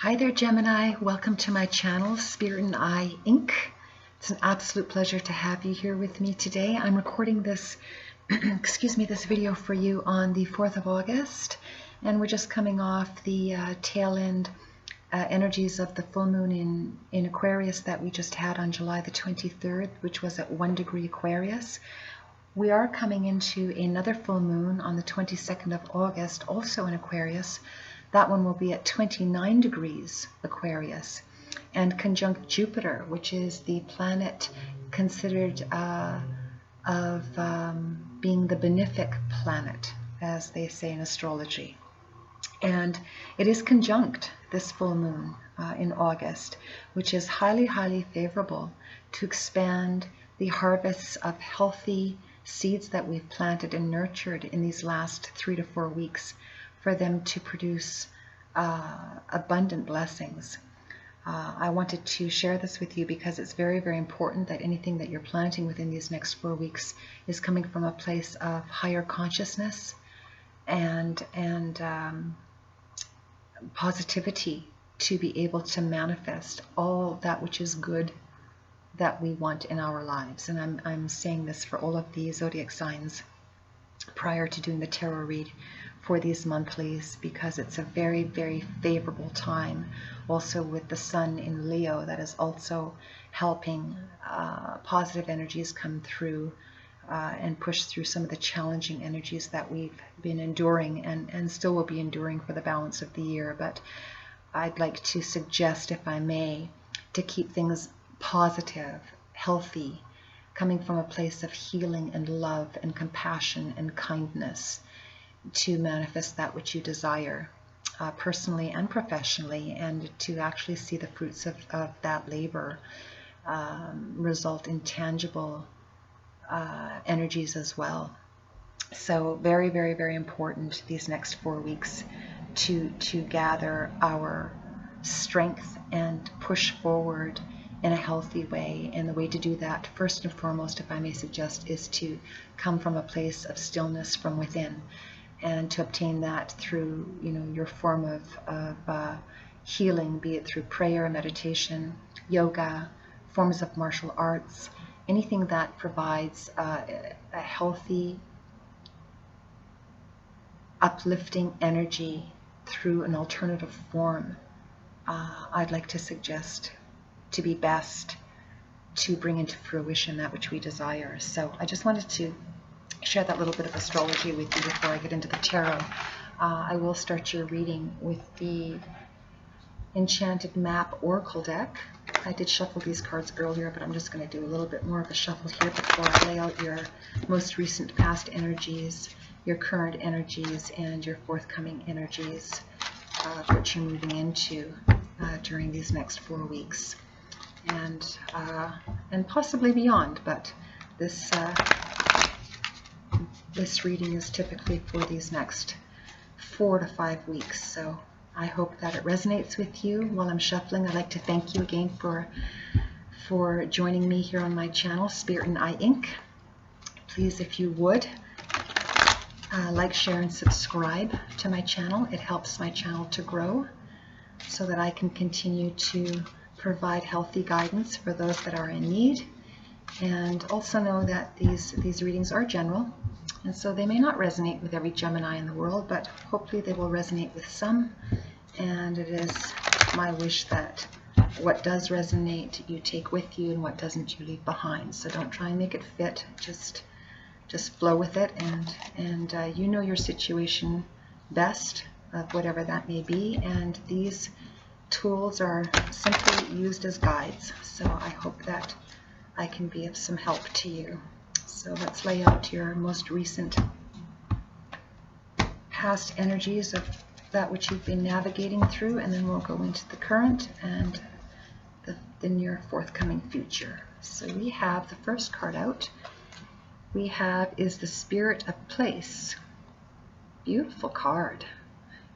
Hi there, Gemini. Welcome to my channel, Spirit and I Inc. It's an absolute pleasure to have you here with me today. I'm recording this, this video for you on the 4th of August, and we're just coming off the tail end energies of the full moon in Aquarius that we just had on July the 23rd, which was at 1 degree Aquarius. We are coming into another full moon on the 22nd of August, also in Aquarius. That one will be at 29 degrees Aquarius and conjunct Jupiter, which is the planet considered being the benefic planet, as they say in astrology. And it is conjunct this full moon in August, which is highly, highly favorable to expand the harvests of healthy seeds that we've planted and nurtured in these last 3 to 4 weeks, for them to produce abundant blessings. I wanted to share this with you because it's very, very important that anything that you're planting within these next 4 weeks is coming from a place of higher consciousness and positivity to be able to manifest all that which is good that we want in our lives. And I'm saying this for all of the zodiac signs prior to doing the tarot read for these monthlies, because it's a very, very favorable time, also with the sun in Leo, that is also helping positive energies come through and push through some of the challenging energies that we've been enduring and still will be enduring for the balance of the year. But I'd like to suggest, if I may, to keep things positive, healthy, coming from a place of healing and love and compassion and kindness, to manifest that which you desire, personally and professionally, and to actually see the fruits of that labor result in tangible energies as well. So very, very, very important these next 4 weeks to gather our strength and push forward in a healthy way. And the way to do that, first and foremost, if I may suggest, is to come from a place of stillness from within, and to obtain that through, your form of healing, be it through prayer, meditation, yoga, forms of martial arts, anything that provides a healthy, uplifting energy through an alternative form. I'd like to suggest to be best to bring into fruition that which we desire. So I just wanted to share that little bit of astrology with you before I get into the tarot. I will start your reading with the Enchanted Map Oracle deck. I did shuffle these cards earlier, but I'm just going to do a little bit more of a shuffle here before I lay out your most recent past energies, your current energies, and your forthcoming energies, which you're moving into during these next 4 weeks, and possibly beyond. But this reading is typically for these next 4 to 5 weeks. So I hope that it resonates with you. While I'm shuffling, I'd like to thank you again for joining me here on my channel, Spirit and I Inc. Please, if you would, like, share, and subscribe to my channel. It helps my channel to grow so that I can continue to provide healthy guidance for those that are in need. And also know that these readings are general, and so they may not resonate with every Gemini in the world, but hopefully they will resonate with some. And it is my wish that what does resonate you take with you, and what doesn't you leave behind. So don't try and make it fit, just flow with it, and you know your situation best, of whatever that may be, and these tools are simply used as guides. So I hope that I can be of some help to you. So let's lay out your most recent past energies of that which you've been navigating through, and then we'll go into the current and the near forthcoming future. So we have the first card out. We have is the Spirit of Place. Beautiful card.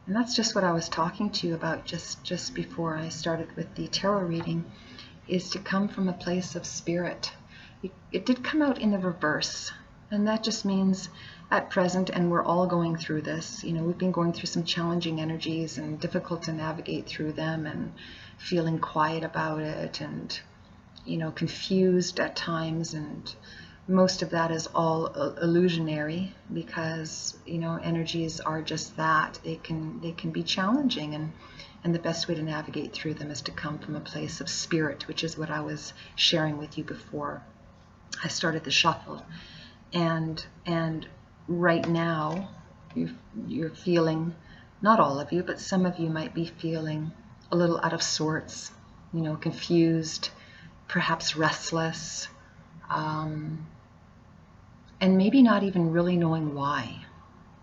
And that's just what I was talking to you about just before I started with the tarot reading, is to come from a place of spirit. It did come out in the reverse, and that just means at present, and we're all going through this. You know, we've been going through some challenging energies and difficult to navigate through them, and feeling quiet about it, and, you know, confused at times. And most of that is all illusionary, because, you know, energies are just that. They can be challenging, and the best way to navigate through them is to come from a place of spirit, which is what I was sharing with you before I started the shuffle. And right now, you're feeling, not all of you, but some of you might be feeling a little out of sorts, you know, confused, perhaps restless, and maybe not even really knowing why.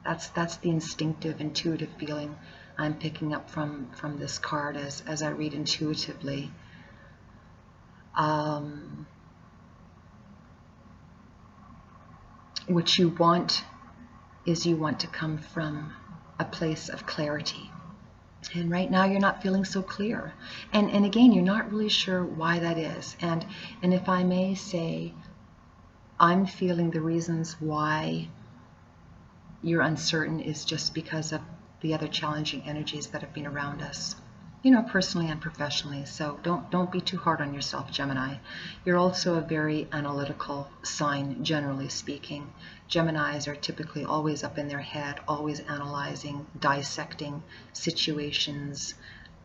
That's the instinctive, intuitive feeling I'm picking up from this card as I read intuitively. What you want is, you want to come from a place of clarity. And right now you're not feeling so clear. And again, you're not really sure why that is. And if I may say, I'm feeling the reasons why you're uncertain is just because of the other challenging energies that have been around us, you know, personally and professionally. So don't be too hard on yourself, Gemini. You're also a very analytical sign, generally speaking. Geminis are typically always up in their head, always analyzing, dissecting situations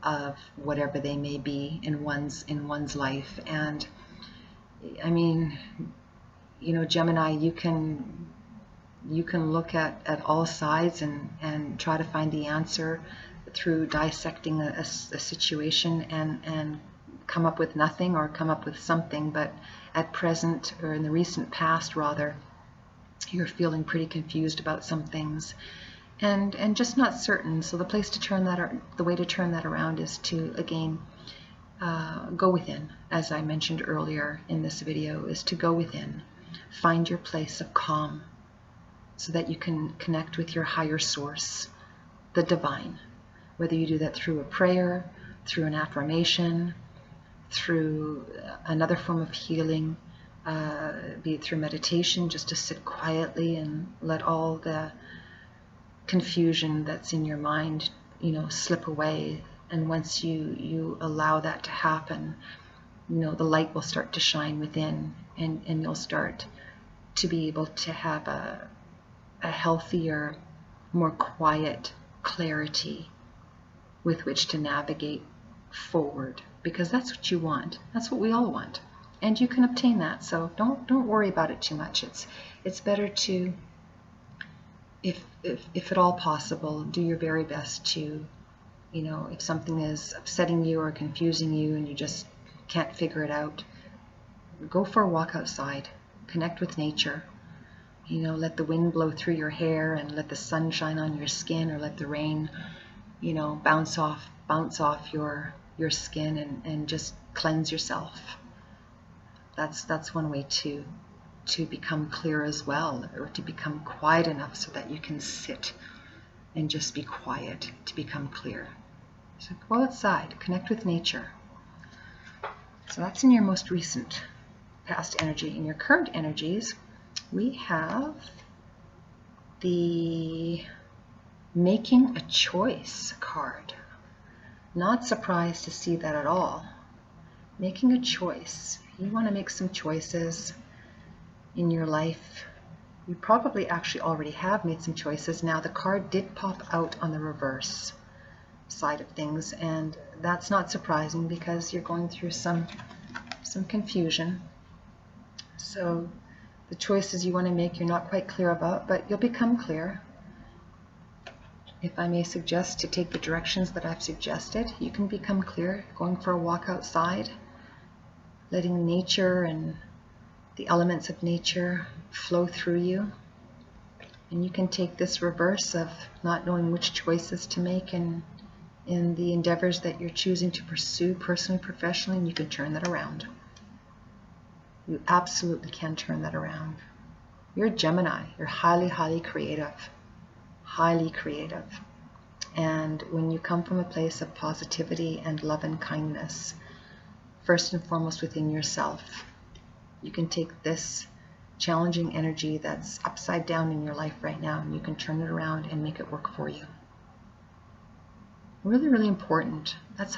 of whatever they may be in one's life. And I mean, you know, Gemini, you can look at all sides and try to find the answer through dissecting a situation and come up with nothing, or come up with something. But at present, or in the recent past rather, you're feeling pretty confused about some things, and just not certain. So the way to turn that around is to, again, go within. As I mentioned earlier in this video, is to go within, find your place of calm, so that you can connect with your higher source, the divine. Whether you do that through a prayer, through an affirmation, through another form of healing, be it through meditation, just to sit quietly and let all the confusion that's in your mind, you know, slip away. And once you allow that to happen, you know, the light will start to shine within, and you'll start to be able to have a healthier, more quiet clarity with which to navigate forward, because that's what you want. That's what we all want, and you can obtain that. So don't worry about it too much. It's better to, if at all possible, do your very best to, you know, if something is upsetting you or confusing you and you just can't figure it out, go for a walk outside, connect with nature. You know, let the wind blow through your hair, and let the sun shine on your skin, or let the rain, you know, bounce off your skin, and just cleanse yourself. That's one way to become clear as well, or to become quiet enough so that you can sit and just be quiet to become clear. So go outside, connect with nature. So that's in your most recent past energy. In your current energies, we have the Making a Choice card. Not surprised to see that at all. Making a choice. You want to make some choices in your life. You probably actually already have made some choices. Now, the card did pop out on the reverse side of things, and that's not surprising, because you're going through some confusion. So the choices you want to make, you're not quite clear about, but you'll become clear. If I may suggest to take the directions that I've suggested, you can become clear, going for a walk outside, letting nature and the elements of nature flow through you. And you can take this reverse of not knowing which choices to make in the endeavors that you're choosing to pursue personally, professionally, and you can turn that around. You absolutely can turn that around. You're a Gemini. You're highly, highly creative. Highly creative. And when you come from a place of positivity and love and kindness, first and foremost within yourself, you can take this challenging energy that's upside down in your life right now, and you can turn it around and make it work for you. Really, really important. That's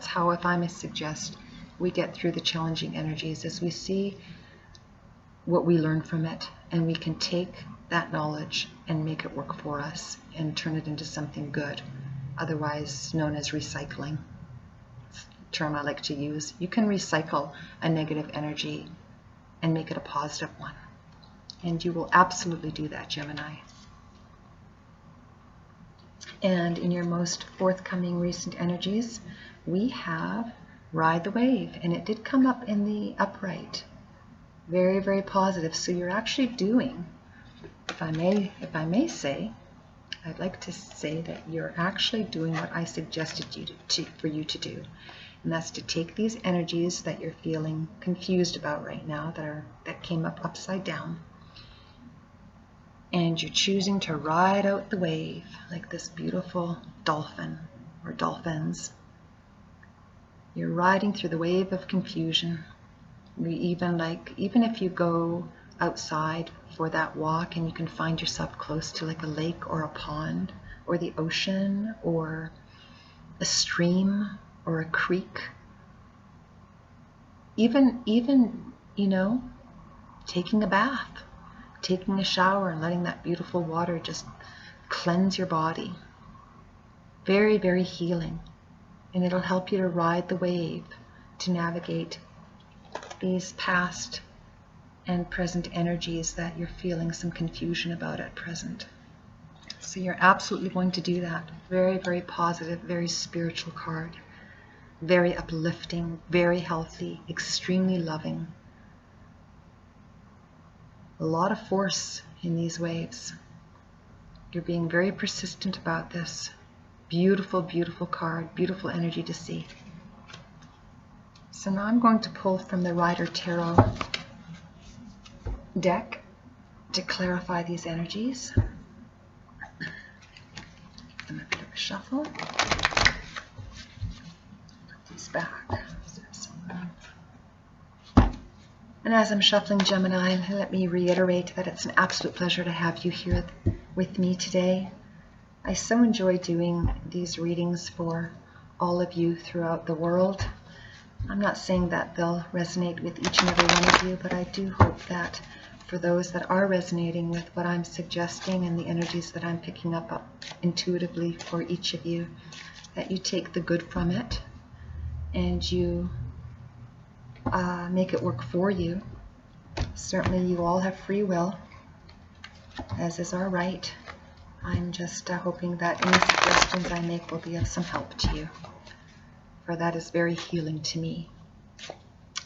how, if I may suggest, we get through the challenging energies, as we see what we learn from it, and we can take that knowledge and make it work for us and turn it into something good, otherwise known as recycling. It's a term I like to use. You can recycle a negative energy and make it a positive one, and you will absolutely do that, Gemini. And in your most forthcoming recent energies, we have Ride the Wave, and it did come up in the upright. Very, very positive. So you're actually doing, if I may say, I'd like to say that you're actually doing what I suggested for you to do. And that's to take these energies that you're feeling confused about right now, that came up upside down, and you're choosing to ride out the wave like this beautiful dolphin or dolphins. You're riding through the wave of confusion. Even if you go outside for that walk and you can find yourself close to like a lake or a pond or the ocean or a stream or a creek, even taking a bath, taking a shower and letting that beautiful water just cleanse your body. Very, very healing. And it'll help you to ride the wave, to navigate these past and present energies that you're feeling some confusion about at present. So you're absolutely going to do that. Very, very positive, very spiritual card. Very uplifting, very healthy, extremely loving. A lot of force in these waves. You're being very persistent about this. Beautiful, beautiful card, beautiful energy to see. So now I'm going to pull from the Rider Tarot deck to clarify these energies. Give them a bit of a shuffle. Put these back. And as I'm shuffling, Gemini, let me reiterate that it's an absolute pleasure to have you here with me today. I so enjoy doing these readings for all of you throughout the world. I'm not saying that they'll resonate with each and every one of you, but I do hope that for those that are resonating with what I'm suggesting and the energies that I'm picking up intuitively for each of you, that you take the good from it and you make it work for you. Certainly you all have free will, as is our right. I'm just hoping that any suggestions I make will be of some help to you, for that is very healing to me.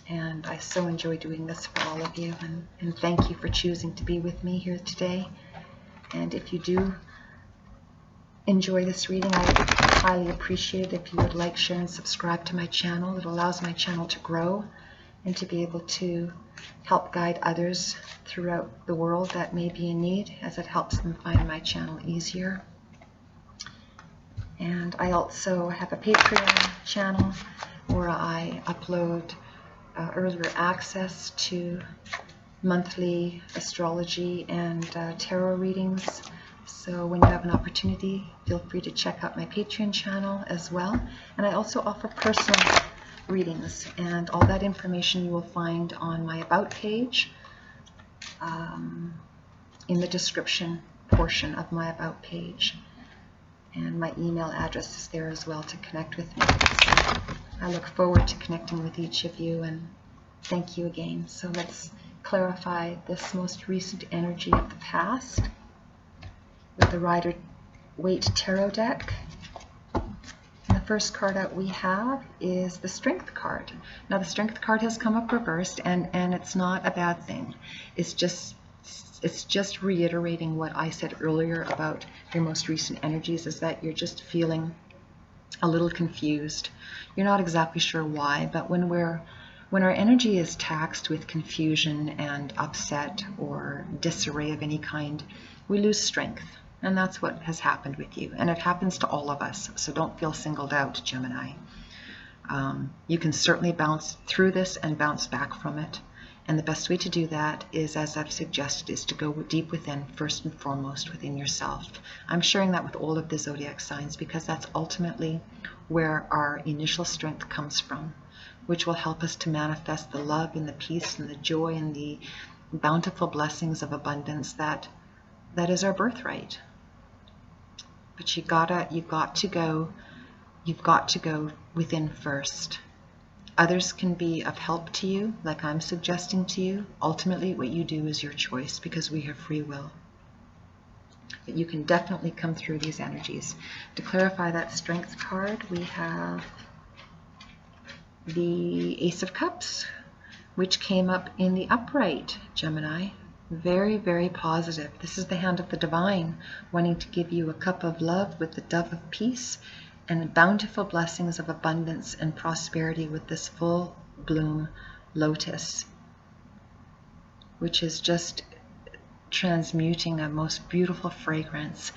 And I so enjoy doing this for all of you, and thank you for choosing to be with me here today. And if you do enjoy this reading, I would highly appreciate it if you would like, share, and subscribe to my channel. It allows my channel to grow and to be able to help guide others throughout the world that may be in need, as it helps them find my channel easier. And I also have a Patreon channel where I upload earlier access to monthly astrology and tarot readings. So when you have an opportunity, feel free to check out my Patreon channel as well. And I also offer personal readings, and all that information you will find on my About page, in the description portion of my About page. And my email address is there as well to connect with me. So I look forward to connecting with each of you, and thank you again. So let's clarify this most recent energy of the past with the Rider-Waite Tarot deck. And the first card out we have is the Strength card. Now the Strength card has come up reversed, and it's not a bad thing. It's just reiterating what I said earlier about your most recent energies, is that you're just feeling a little confused. You're not exactly sure why, but when our energy is taxed with confusion and upset or disarray of any kind, we lose strength. And that's what has happened with you. And it happens to all of us, so don't feel singled out, Gemini. You can certainly bounce through this and bounce back from it. And the best way to do that is, as I've suggested, is to go deep within, first and foremost within yourself. I'm sharing that with all of the zodiac signs because that's ultimately where our initial strength comes from, which will help us to manifest the love and the peace and the joy and the bountiful blessings of abundance that is our birthright. But you've got to go within first. Others can be of help to you, like I'm suggesting to you. Ultimately, what you do is your choice because we have free will. But you can definitely come through these energies. To clarify that strength card, we have the Ace of Cups, which came up in the upright, Gemini. Very, very positive. This is the hand of the divine, wanting to give you a cup of love with the dove of peace and bountiful blessings of abundance and prosperity with this full bloom lotus, which is just transmuting a most beautiful fragrance.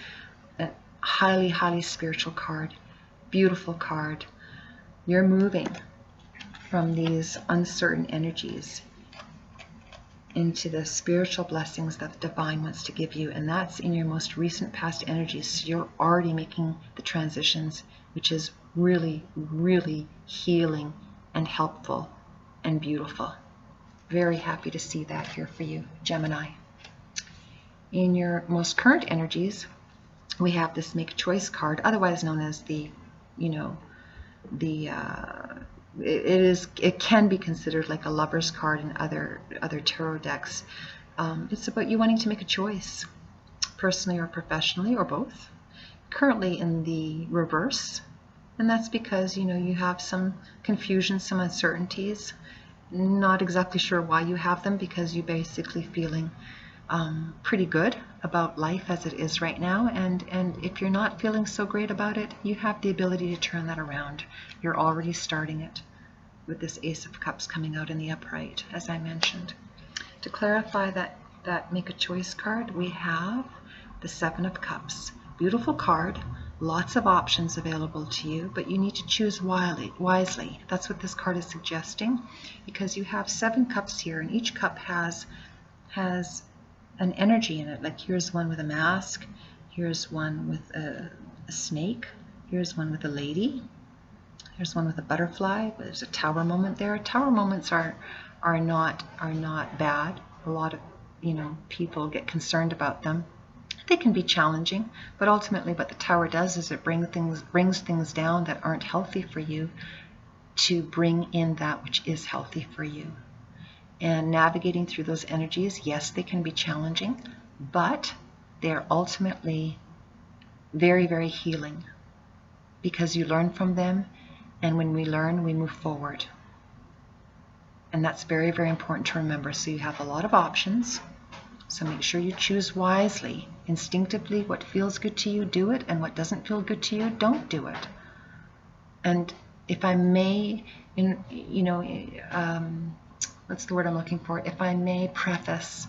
A highly, highly spiritual card. Beautiful card. You're moving from these uncertain energies into the spiritual blessings that the divine wants to give you, and that's in your most recent past energies. So you're already making the transitions, which is really, really healing and helpful and beautiful. Very happy to see that here for you, Gemini. In your most current energies, we have this Make a Choice card, otherwise known as it can be considered like a lover's card in other tarot decks. It's about you wanting to make a choice, personally or professionally, or both. Currently in the reverse, and that's because you have some confusion, some uncertainties. Not exactly sure why you have them, because you're basically feeling pretty good about life as it is right now, and if you're not feeling so great about it, you have the ability to turn that around. You're already starting it with this Ace of Cups coming out in the upright, as I mentioned. To clarify that Make a Choice card, we have the Seven of Cups. Beautiful card, lots of options available to you, but you need to choose wisely. That's what this card is suggesting, because you have 7 cups here, and each cup has an energy in it. Like here's one with a mask, here's one with a snake, here's one with a lady, here's one with a butterfly. There's a tower moment there. Tower moments are not bad. A lot of people get concerned about them. They can be challenging, but ultimately what the tower does is it brings things down that aren't healthy for you to bring in that which is healthy for you. And navigating through those energies, yes, they can be challenging, but they're ultimately very, very healing, because you learn from them, and when we learn, we move forward. And that's very, very important to remember. So you have a lot of options, so make sure you choose wisely. Instinctively, what feels good to you, do it, and what doesn't feel good to you, don't do it. And if I may, what's the word I'm looking for? If I may preface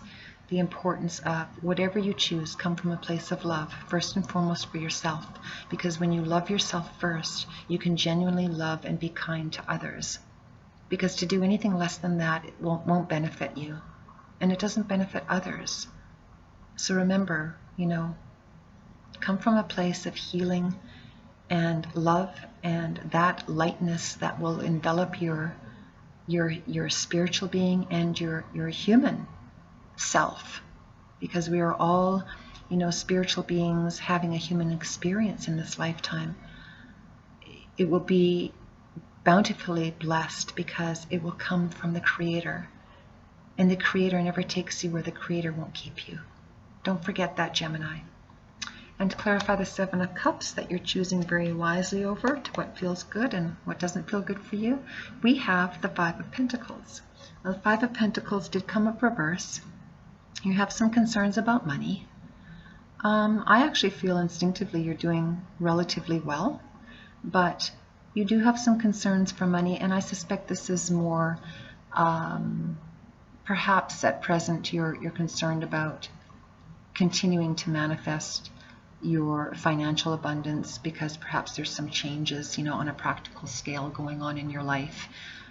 the importance of whatever you choose, come from a place of love, first and foremost for yourself. Because when you love yourself first, you can genuinely love and be kind to others. Because to do anything less than that, it won't benefit you. And it doesn't benefit others. So remember, come from a place of healing and love and that lightness that will envelop your spiritual being and your human self, because we are all spiritual beings having a human experience in this lifetime. It will be bountifully blessed because it will come from the Creator, and the Creator never takes you where the Creator won't keep you. Don't forget that, Gemini. And to clarify the Seven of Cups that you're choosing very wisely over to what feels good and what doesn't feel good for you, we have the Five of Pentacles. Now, the Five of Pentacles did come up reverse. You have some concerns about money. I actually feel instinctively you're doing relatively well, but you do have some concerns for money, and I suspect this is more, perhaps at present you're concerned about continuing to manifest your financial abundance, because perhaps there's some changes, on a practical scale going on in your life.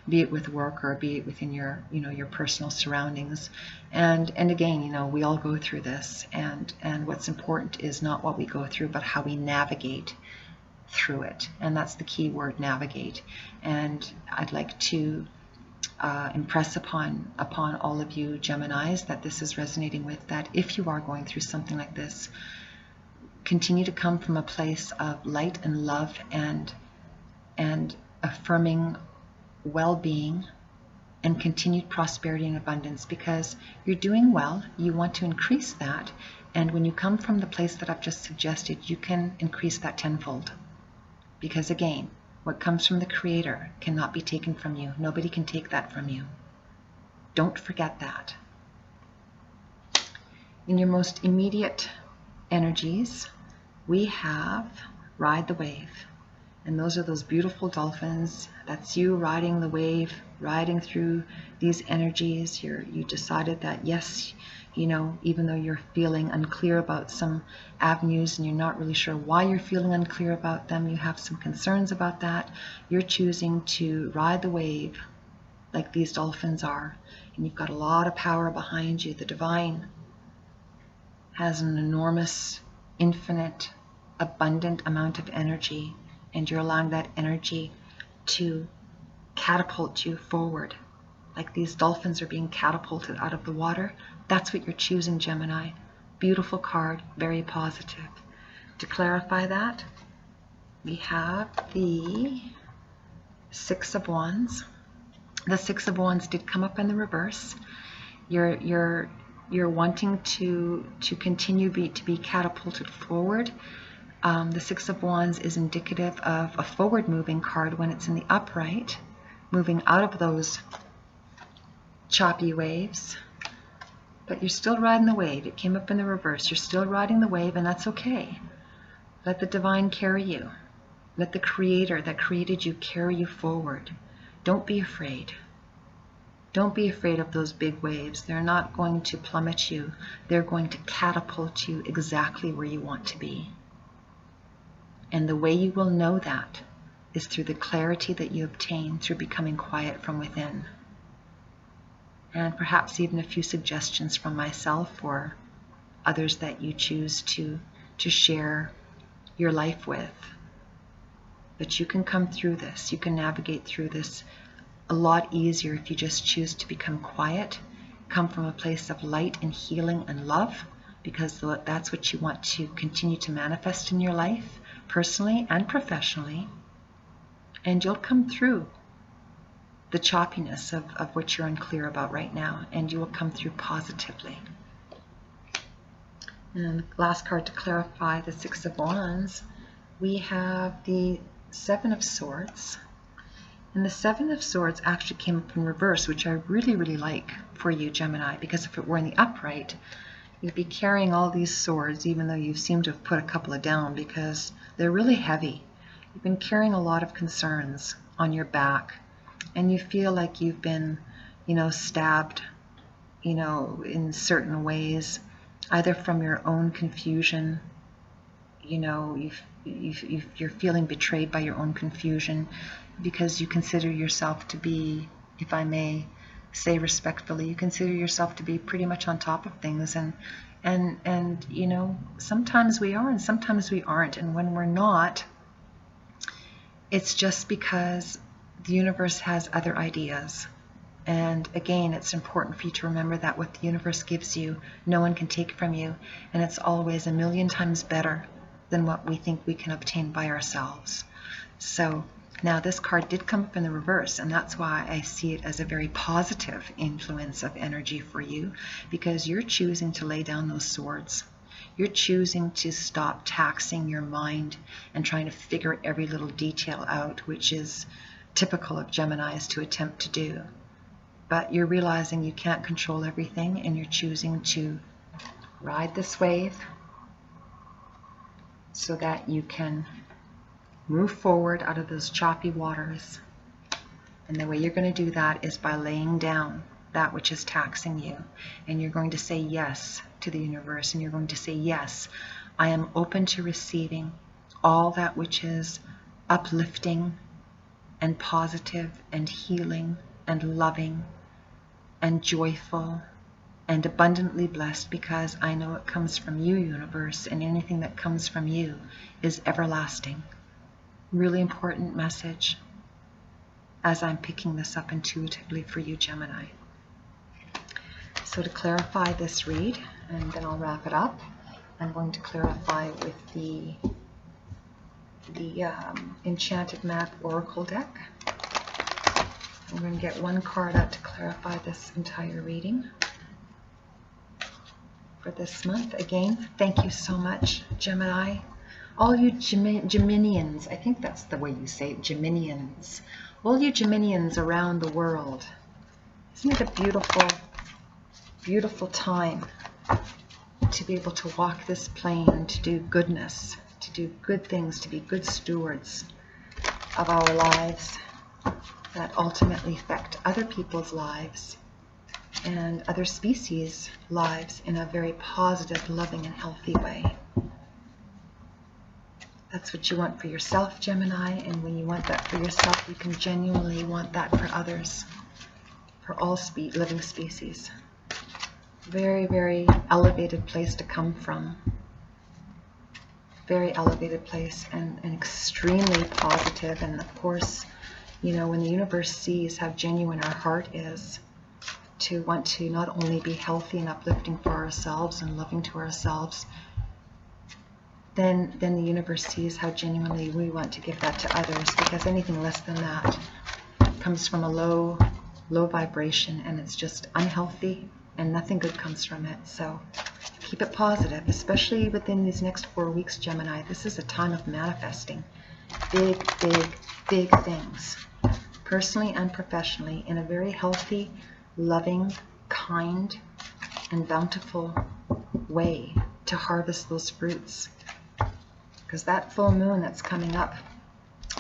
be it with work or be it within your, your personal surroundings. And again, we all go through this, and what's important is not what we go through, but how we navigate through it. And that's the key word, navigate. And I'd like to impress upon all of you Geminis that this is resonating with, that if you are going through something like this, continue to come from a place of light and love and affirming well-being and continued prosperity and abundance, because you're doing well, you want to increase that, and when you come from the place that I've just suggested, you can increase that tenfold. Because again, what comes from the Creator cannot be taken from you. Nobody can take that from you. Don't forget that. In your most immediate energies, we have ride the wave. And those are those beautiful dolphins. That's you riding the wave, riding through these energies. You decided that, yes, even though you're feeling unclear about some avenues and you're not really sure why you're feeling unclear about them, you have some concerns about that, you're choosing to ride the wave like these dolphins are. And you've got a lot of power behind you. The divine has an enormous, infinite, abundant amount of energy, and you're allowing that energy to catapult you forward. Like these dolphins are being catapulted out of the water. That's what you're choosing, Gemini. Beautiful card, very positive. To clarify that, we have the Six of Wands. The Six of Wands did come up in the reverse. You're wanting to continue to be catapulted forward. The Six of Wands is indicative of a forward-moving card when it's in the upright, moving out of those choppy waves. But you're still riding the wave. It came up in the reverse. You're still riding the wave, and that's okay. Let the divine carry you. Let the Creator that created you carry you forward. Don't be afraid. Don't be afraid of those big waves. They're not going to plummet you. They're going to catapult you exactly where you want to be. And the way you will know that is through the clarity that you obtain through becoming quiet from within. And perhaps even a few suggestions from myself or others that you choose to share your life with. But you can come through this. You can navigate through this a lot easier if you just choose to become quiet, come from a place of light and healing and love, because that's what you want to continue to manifest in your life, personally and professionally, and you'll come through the choppiness of what you're unclear about right now, and you will come through positively. And the last card to clarify the Six of Wands, we have the Seven of Swords. And the Seven of Swords actually came up in reverse, which I really, really like for you, Gemini, because if it were in the upright, you'd be carrying all these swords, even though you seem to have put a couple of down because they're really heavy. You've been carrying a lot of concerns on your back, and you feel like you've been, stabbed, in certain ways, either from your own confusion, you're feeling betrayed by your own confusion because you consider yourself to be, if I may say respectfully, you consider yourself to be pretty much on top of things, and sometimes we are and sometimes we aren't, and when we're not, it's just because the universe has other ideas. And again, it's important for you to remember that what the universe gives you, no one can take from you, and it's always a million times better than what we think we can obtain by ourselves. So now this card did come up in the reverse, and that's why I see it as a very positive influence of energy for you, because you're choosing to lay down those swords. You're choosing to stop taxing your mind and trying to figure every little detail out, which is typical of Geminis to attempt to do. But you're realizing you can't control everything, and you're choosing to ride this wave so that you can move forward out of those choppy waters. And the way you're going to do that is by laying down that which is taxing you. And you're going to say yes to the universe, and you're going to say, yes, I am open to receiving all that which is uplifting and positive and healing and loving and joyful and abundantly blessed, because I know it comes from you, universe, and anything that comes from you is everlasting. Really important message as I'm picking this up intuitively for you, Gemini. So to clarify this read, and then I'll wrap it up, I'm going to clarify with the Enchanted Map Oracle deck. I'm going to get one card out to clarify this entire reading for this month. Again, thank you so much, Gemini. All you Geminians, I think that's the way you say it, Geminians. All you Geminians around the world. Isn't it a beautiful, beautiful time to be able to walk this plane, to do goodness, to do good things, to be good stewards of our lives that ultimately affect other people's lives and other species' lives in a very positive, loving, and healthy way. That's what you want for yourself, Gemini, and when you want that for yourself, you can genuinely want that for others, for all living species. Very, very elevated place to come from. Very elevated place, and extremely positive. And of course, you know, when the universe sees how genuine our heart is to want to not only be healthy and uplifting for ourselves and loving to ourselves, then the universe sees how genuinely we want to give that to others, because anything less than that comes from a low vibration, and it's just unhealthy and nothing good comes from it. So keep it positive, especially within these next 4 weeks, Gemini. This is a time of manifesting big, big, big things, personally and professionally, in a very healthy, loving, kind, and bountiful way to harvest those fruits. Because that full moon that's coming up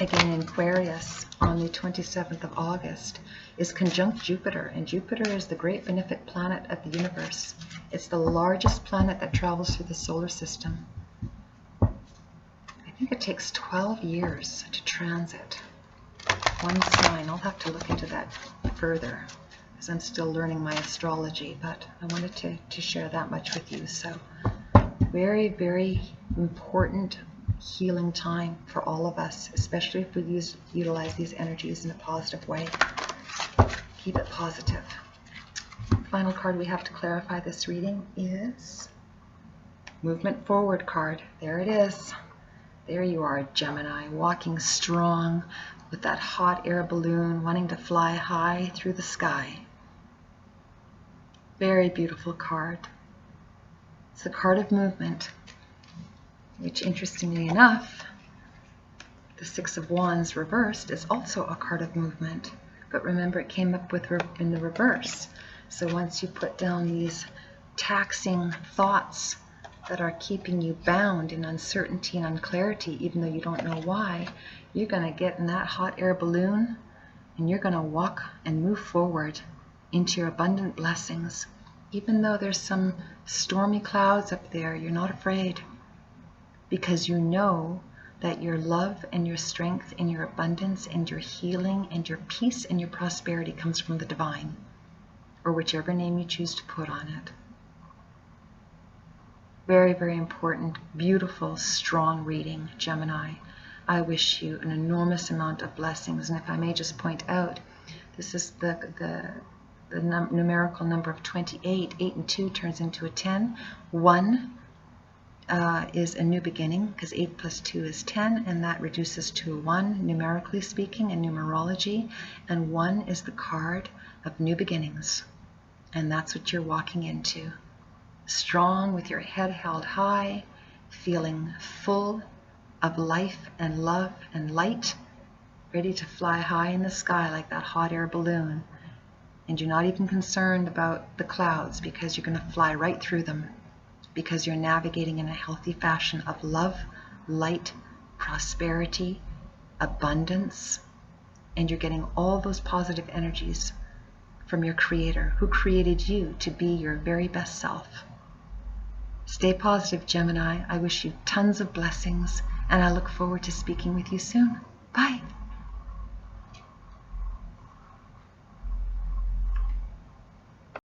again in Aquarius on the 27th of August is conjunct Jupiter, and Jupiter is the great benefic planet of the universe. It's the largest planet that travels through the solar system. I think it takes 12 years to transit one sign. I'll have to look into that further, because I'm still learning my astrology, but I wanted to share that much with you. So very, very important healing time for all of us, especially if we utilize these energies in a positive way. Keep it positive. Final card we have to clarify this reading is Movement Forward card. There it is. There you are, Gemini, walking strong with that hot air balloon, wanting to fly high through the sky. Very beautiful card. It's the card of movement, which, interestingly enough, the Six of Wands reversed is also a card of movement. But remember, it came up with in the reverse. So once you put down these taxing thoughts that are keeping you bound in uncertainty and unclarity, even though you don't know why, you're going to get in that hot air balloon and you're going to walk and move forward into your abundant blessings. Even though there's some stormy clouds up there, you're not afraid, because you know that your love and your strength and your abundance and your healing and your peace and your prosperity comes from the divine, or whichever name you choose to put on it. Very, very important, beautiful, strong reading, Gemini. I wish you an enormous amount of blessings. And if I may just point out, this is the numerical number of 28. 8 and 2 turns into a 10. 1 is a new beginning, because 8 plus 2 is 10, and that reduces to 1, numerically speaking, in numerology. And 1 is the card of new beginnings, and that's what you're walking into. Strong, with your head held high, feeling full of life and love and light, ready to fly high in the sky like that hot air balloon. And you're not even concerned about the clouds, because you're going to fly right through them, because you're navigating in a healthy fashion of love, light, prosperity, abundance, and you're getting all those positive energies from your Creator, who created you to be your very best self. Stay positive, Gemini. I wish you tons of blessings, and I look forward to speaking with you soon. Bye.